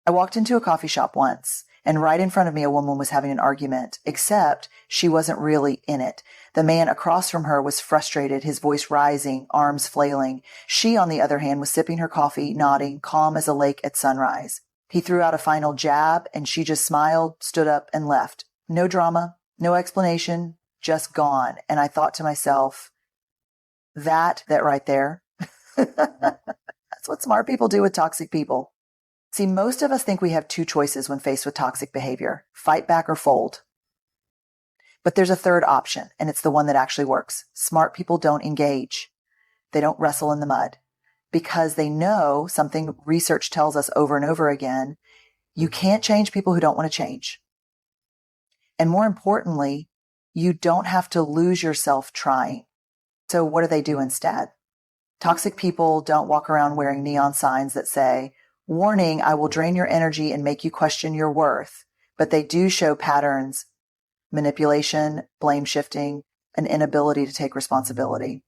I walked into a coffee shop once, and right in front of me, a woman was having an argument, except she wasn't really in it. The man across from her was frustrated, his voice rising, arms flailing. She, on the other hand, was sipping her coffee, nodding, calm as a lake at sunrise. He threw out a final jab, and she just smiled, stood up, and left. No drama, no explanation, just gone. And I thought to myself, that right there, that's what smart people do with toxic people. See, most of us think we have two choices when faced with toxic behavior: fight back or fold. But there's a third option, and it's the one that actually works. Smart people don't engage. They don't wrestle in the mud because they know something research tells us over and over again: you can't change people who don't want to change. And more importantly, you don't have to lose yourself trying. So what do they do instead? Toxic people don't walk around wearing neon signs that say, "Warning, I will drain your energy and make you question your worth." But they do show patterns: manipulation, blame shifting, an inability to take responsibility.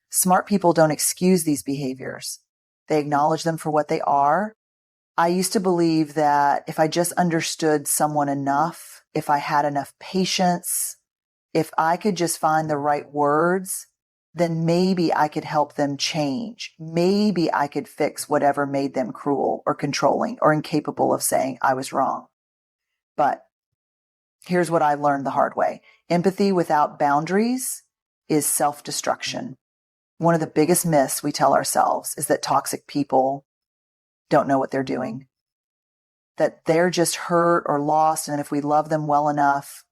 Smart people don't excuse these behaviors. They acknowledge them for what they are. I used to believe that if I just understood someone enough, if I had enough patience, if I could just find the right words, then maybe I could help them change. Maybe I could fix whatever made them cruel or controlling or incapable of saying I was wrong. But here's what I learned the hard way. Empathy without boundaries is self-destruction. One of the biggest myths we tell ourselves is that toxic people don't know what they're doing, that they're just hurt or lost, and if we love them well enough,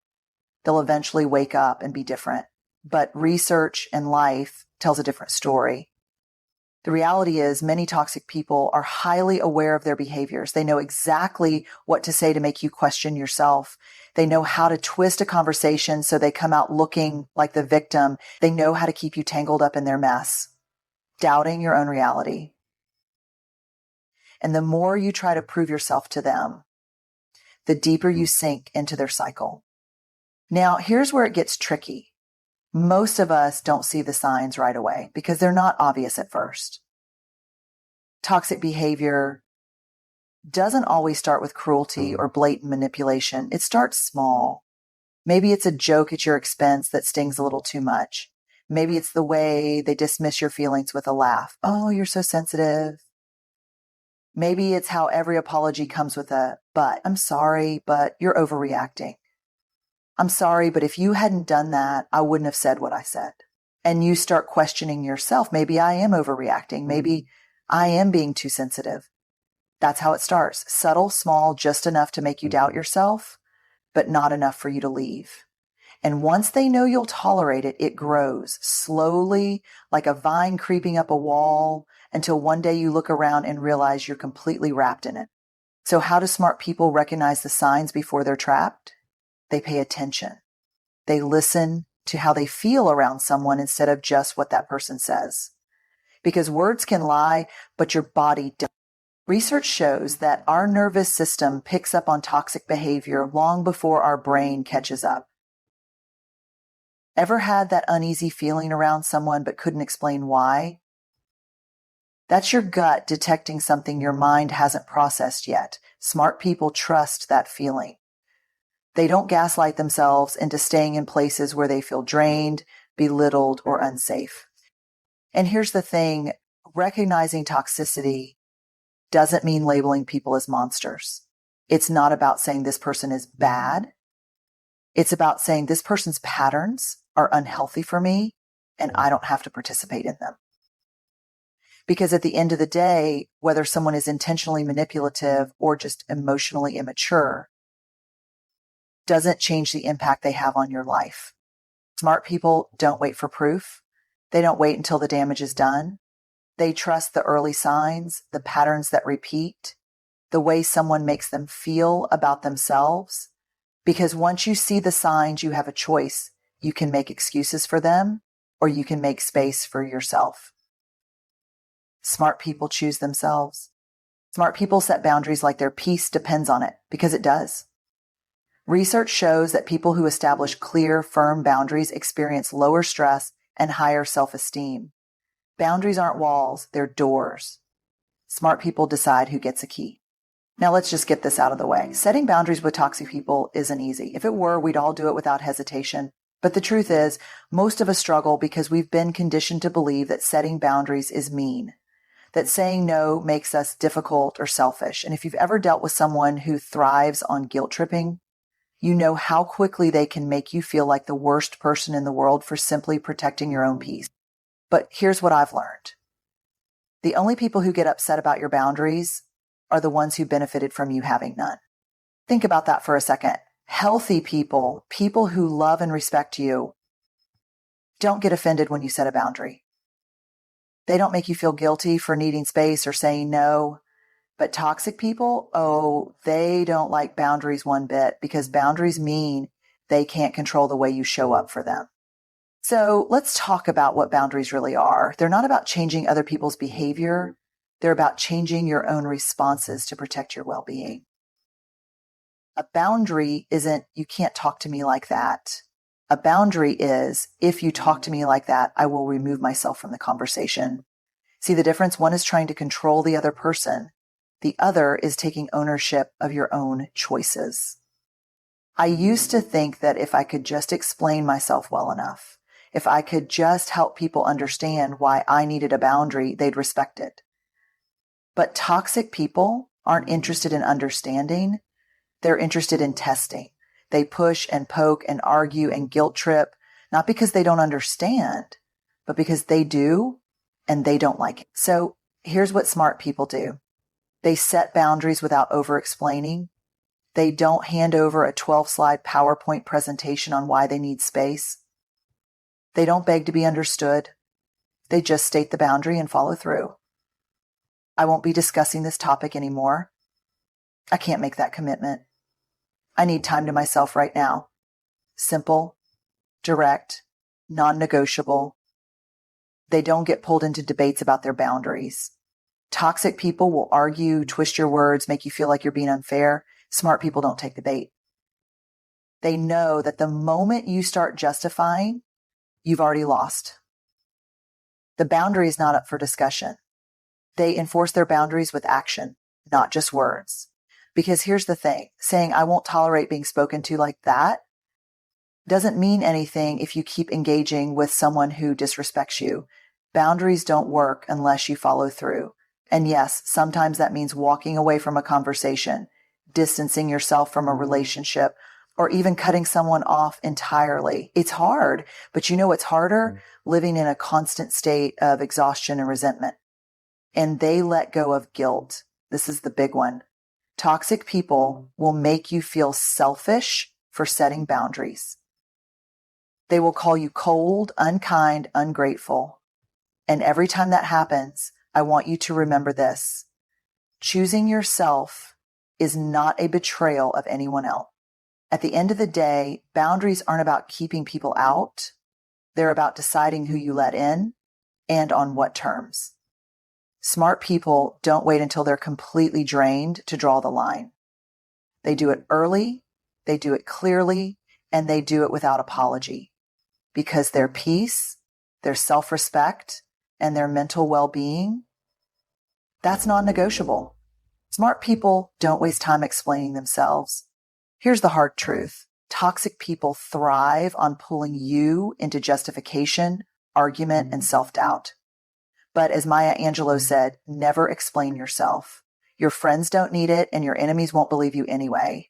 they'll eventually wake up and be different. But research and life tells a different story. The reality is many toxic people are highly aware of their behaviors. They know exactly what to say to make you question yourself. They know how to twist a conversation so they come out looking like the victim. They know how to keep you tangled up in their mess, doubting your own reality. And the more you try to prove yourself to them, the deeper you sink into their cycle. Now, here's where it gets tricky. Most of us don't see the signs right away because they're not obvious at first. Toxic behavior doesn't always start with cruelty or blatant manipulation. It starts small. Maybe it's a joke at your expense that stings a little too much. Maybe it's the way they dismiss your feelings with a laugh. "Oh, you're so sensitive." Maybe it's how every apology comes with a, "But I'm sorry, but you're overreacting. I'm sorry, but if you hadn't done that, I wouldn't have said what I said." And you start questioning yourself. Maybe I am overreacting. Maybe I am being too sensitive. That's how it starts. Subtle, small, just enough to make you doubt yourself, but not enough for you to leave. And once they know you'll tolerate it, it grows slowly, like a vine creeping up a wall, until one day you look around and realize you're completely wrapped in it. So how do smart people recognize the signs before they're trapped? They pay attention. They listen to how they feel around someone instead of just what that person says. Because words can lie, but your body doesn't. Research shows that our nervous system picks up on toxic behavior long before our brain catches up. Ever had that uneasy feeling around someone but couldn't explain why? That's your gut detecting something your mind hasn't processed yet. Smart people trust that feeling. They don't gaslight themselves into staying in places where they feel drained, belittled, or unsafe. And here's the thing, recognizing toxicity doesn't mean labeling people as monsters. It's not about saying this person is bad. It's about saying this person's patterns are unhealthy for me and I don't have to participate in them. Because at the end of the day, whether someone is intentionally manipulative or just emotionally immature, doesn't change the impact they have on your life. Smart people don't wait for proof. They don't wait until the damage is done. They trust the early signs, the patterns that repeat, the way someone makes them feel about themselves. Because once you see the signs, you have a choice. You can make excuses for them, or you can make space for yourself. Smart people choose themselves. Smart people set boundaries like their peace depends on it, because it does. Research shows that people who establish clear, firm boundaries experience lower stress and higher self-esteem. Boundaries aren't walls, they're doors. Smart people decide who gets a key. Now let's just get this out of the way. Setting boundaries with toxic people isn't easy. If it were, we'd all do it without hesitation. But the truth is, most of us struggle because we've been conditioned to believe that setting boundaries is mean, that saying no makes us difficult or selfish. And if you've ever dealt with someone who thrives on guilt tripping, you know how quickly they can make you feel like the worst person in the world for simply protecting your own peace. But here's what I've learned. The only people who get upset about your boundaries are the ones who benefited from you having none. Think about that for a second. Healthy people, people who love and respect you, don't get offended when you set a boundary. They don't make you feel guilty for needing space or saying no. But toxic people, oh, they don't like boundaries one bit, because boundaries mean they can't control the way you show up for them. So let's talk about what boundaries really are. They're not about changing other people's behavior. They're about changing your own responses to protect your well-being. A boundary isn't, you can't talk to me like that. A boundary is, if you talk to me like that, I will remove myself from the conversation. See the difference? One is trying to control the other person. The other is taking ownership of your own choices. I used to think that if I could just explain myself well enough, if I could just help people understand why I needed a boundary, they'd respect it. But toxic people aren't interested in understanding. They're interested in testing. They push and poke and argue and guilt trip, not because they don't understand, but because they do and they don't like it. So here's what smart people do. They set boundaries without over-explaining. They don't hand over a 12-slide PowerPoint presentation on why they need space. They don't beg to be understood. They just state the boundary and follow through. I won't be discussing this topic anymore. I can't make that commitment. I need time to myself right now. Simple, direct, non-negotiable. They don't get pulled into debates about their boundaries. Toxic people will argue, twist your words, make you feel like you're being unfair. Smart people don't take the bait. They know that the moment you start justifying, you've already lost. The boundary is not up for discussion. They enforce their boundaries with action, not just words. Because here's the thing, saying I won't tolerate being spoken to like that doesn't mean anything if you keep engaging with someone who disrespects you. Boundaries don't work unless you follow through. And yes, sometimes that means walking away from a conversation, distancing yourself from a relationship, or even cutting someone off entirely. It's hard, but you know what's harder? Living in a constant state of exhaustion and resentment. And they let go of guilt. This is the big one. Toxic people will make you feel selfish for setting boundaries. They will call you cold, unkind, ungrateful. And every time that happens, I want you to remember this. Choosing yourself is not a betrayal of anyone else. At the end of the day, boundaries aren't about keeping people out. They're about deciding who you let in and on what terms. Smart people don't wait until they're completely drained to draw the line. They do it early, they do it clearly, and they do it without apology. Because their peace, their self-respect, and their mental well-being, that's non-negotiable. Smart people don't waste time explaining themselves. Here's the hard truth. Toxic people thrive on pulling you into justification, argument, and self-doubt. But as Maya Angelou said, never explain yourself. Your friends don't need it, and your enemies won't believe you anyway.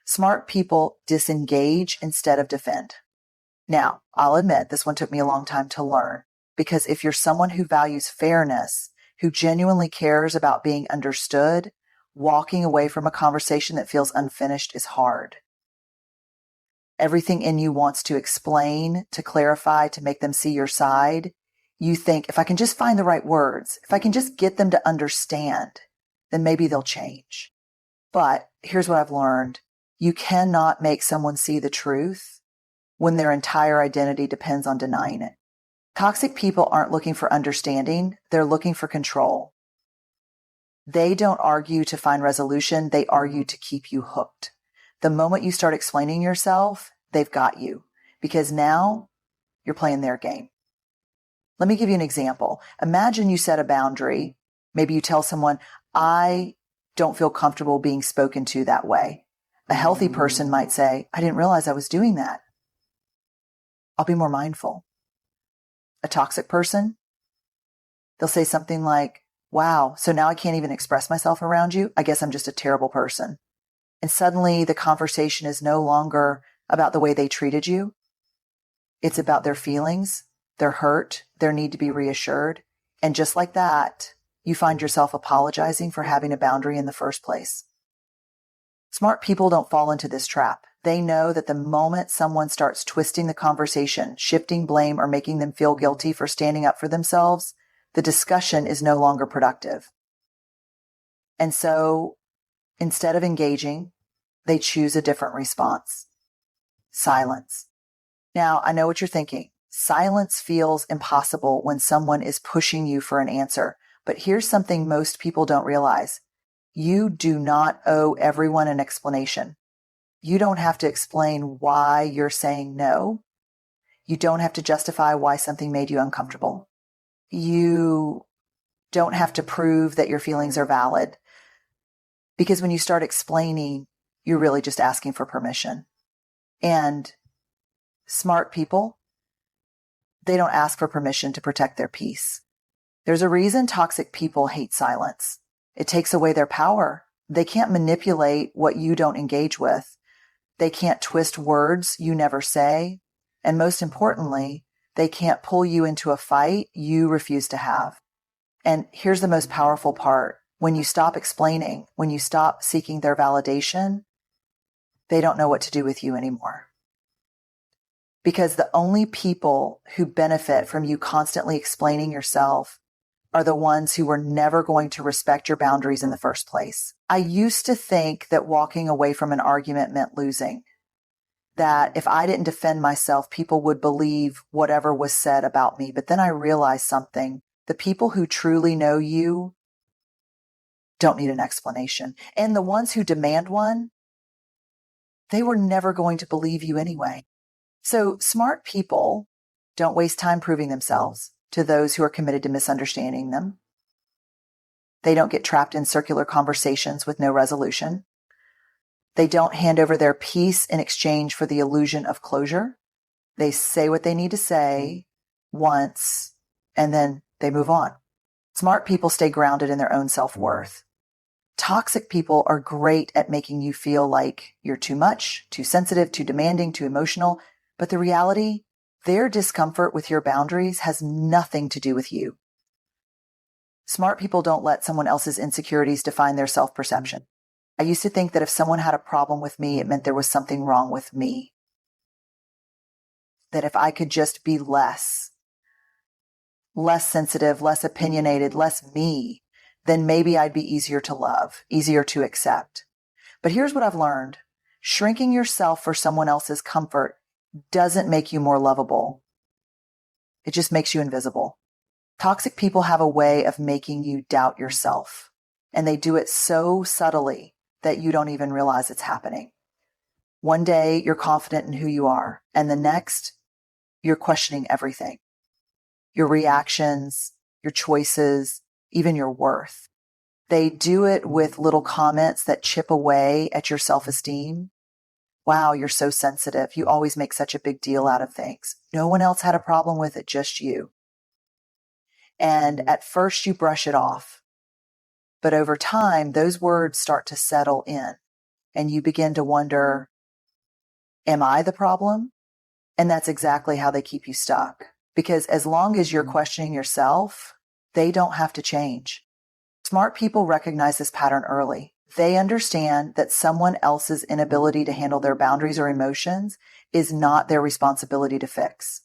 Smart people disengage instead of defend. Now, I'll admit this one took me a long time to learn, because if you're someone who values fairness, who genuinely cares about being understood, walking away from a conversation that feels unfinished is hard. Everything in you wants to explain, to clarify, to make them see your side. You think, if I can just find the right words, if I can just get them to understand, then maybe they'll change. But here's what I've learned. You cannot make someone see the truth when their entire identity depends on denying it. Toxic people aren't looking for understanding. They're looking for control. They don't argue to find resolution. They argue to keep you hooked. The moment you start explaining yourself, they've got you, because now you're playing their game. Let me give you an example. Imagine you set a boundary. Maybe you tell someone, I don't feel comfortable being spoken to that way. A healthy person might say, I didn't realize I was doing that. I'll be more mindful. A toxic person, they'll say something like, wow, so now I can't even express myself around you. I guess I'm just a terrible person. And suddenly the conversation is no longer about the way they treated you. It's about their feelings, their hurt, their need to be reassured. And just like that, you find yourself apologizing for having a boundary in the first place. Smart people don't fall into this trap. They know that the moment someone starts twisting the conversation, shifting blame, or making them feel guilty for standing up for themselves, the discussion is no longer productive. And so instead of engaging, they choose a different response. Silence. Now, I know what you're thinking. Silence feels impossible when someone is pushing you for an answer. But here's something most people don't realize. You do not owe everyone an explanation. You don't have to explain why you're saying no. You don't have to justify why something made you uncomfortable. You don't have to prove that your feelings are valid. Because when you start explaining, you're really just asking for permission. And smart people, they don't ask for permission to protect their peace. There's a reason toxic people hate silence. It takes away their power. They can't manipulate what you don't engage with. They can't twist words you never say. And most importantly, they can't pull you into a fight you refuse to have. And here's the most powerful part. When you stop explaining, when you stop seeking their validation, they don't know what to do with you anymore. Because the only people who benefit from you constantly explaining yourself are the ones who were never going to respect your boundaries in the first place. I used to think that walking away from an argument meant losing. That if I didn't defend myself, people would believe whatever was said about me. But then I realized something. The people who truly know you don't need an explanation. And the ones who demand one, they were never going to believe you anyway. So smart people don't waste time proving themselves to those who are committed to misunderstanding them. They don't get trapped in circular conversations with no resolution. They don't hand over their peace in exchange for the illusion of closure. They say what they need to say once, and then they move on. Smart people stay grounded in their own self-worth. Toxic people are great at making you feel like you're too much, too sensitive, too demanding, too emotional. But the reality, their discomfort with your boundaries has nothing to do with you. Smart people don't let someone else's insecurities define their self-perception. I used to think that if someone had a problem with me, it meant there was something wrong with me. That if I could just be less sensitive, less opinionated, less me, then maybe I'd be easier to love, easier to accept. But here's what I've learned. Shrinking yourself for someone else's comfort doesn't make you more lovable. It just makes you invisible. Toxic people have a way of making you doubt yourself, and they do it so subtly that you don't even realize it's happening. One day you're confident in who you are, and the next you're questioning everything. Your reactions, your choices, even your worth. They do it with little comments that chip away at your self-esteem. Wow, you're so sensitive. You always make such a big deal out of things. No one else had a problem with it, just you. And at first you brush it off. But over time, those words start to settle in. And you begin to wonder, am I the problem? And that's exactly how they keep you stuck. Because as long as you're questioning yourself, they don't have to change. Smart people recognize this pattern early. They understand that someone else's inability to handle their boundaries or emotions is not their responsibility to fix.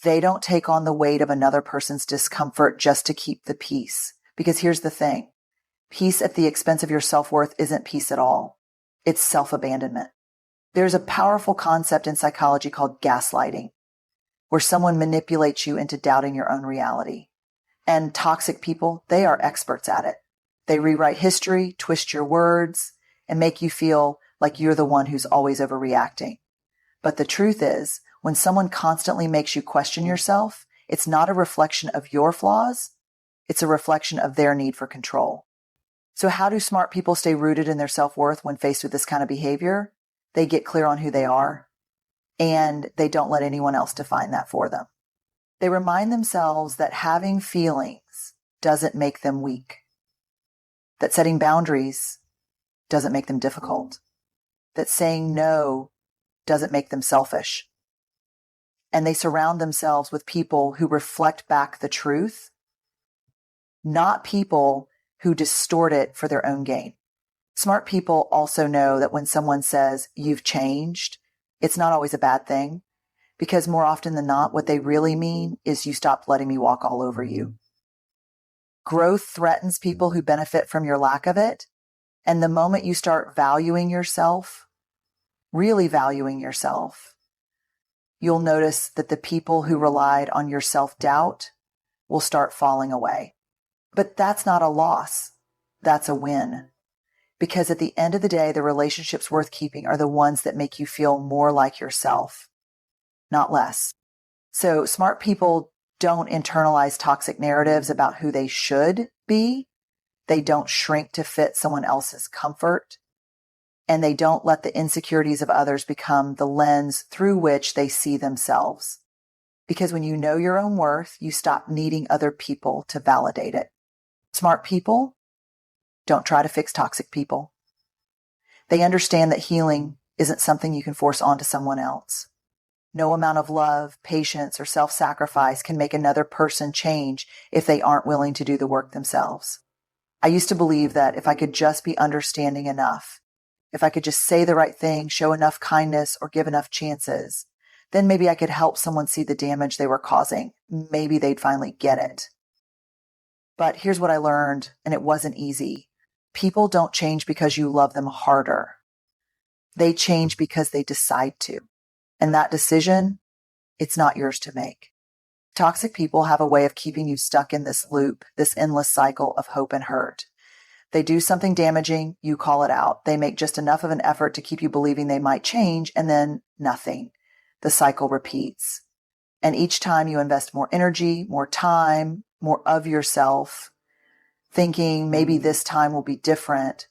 They don't take on the weight of another person's discomfort just to keep the peace. Because here's the thing. Peace at the expense of your self-worth isn't peace at all. It's self-abandonment. There's a powerful concept in psychology called gaslighting, where someone manipulates you into doubting your own reality. And toxic people, they are experts at it. They rewrite history, twist your words, and make you feel like you're the one who's always overreacting. But the truth is, when someone constantly makes you question yourself, it's not a reflection of your flaws. It's a reflection of their need for control. So how do smart people stay rooted in their self-worth when faced with this kind of behavior? They get clear on who they are, and they don't let anyone else define that for them. They remind themselves that having feelings doesn't make them weak, that setting boundaries doesn't make them difficult, that saying no doesn't make them selfish. And they surround themselves with people who reflect back the truth, not people who distort it for their own gain. Smart people also know that when someone says, "You've changed," it's not always a bad thing, because more often than not, what they really mean is, "You stopped letting me walk all over you." Growth threatens people who benefit from your lack of it. And the moment you start valuing yourself, really valuing yourself, you'll notice that the people who relied on your self-doubt will start falling away. But that's not a loss. That's a win. Because at the end of the day, the relationships worth keeping are the ones that make you feel more like yourself, not less. So smart people don't internalize toxic narratives about who they should be. They don't shrink to fit someone else's comfort. And they don't let the insecurities of others become the lens through which they see themselves. Because when you know your own worth, you stop needing other people to validate it. Smart people don't try to fix toxic people. They understand that healing isn't something you can force onto someone else. No amount of love, patience, or self-sacrifice can make another person change if they aren't willing to do the work themselves. I used to believe that if I could just be understanding enough, if I could just say the right thing, show enough kindness, or give enough chances, then maybe I could help someone see the damage they were causing. Maybe they'd finally get it. But here's what I learned, and it wasn't easy. People don't change because you love them harder. They change because they decide to. And that decision, it's not yours to make. Toxic people have a way of keeping you stuck in this loop, this endless cycle of hope and hurt. They do something damaging, you call it out. They make just enough of an effort to keep you believing they might change, and then nothing. The cycle repeats. And each time you invest more energy, more time, more of yourself, thinking maybe this time will be different,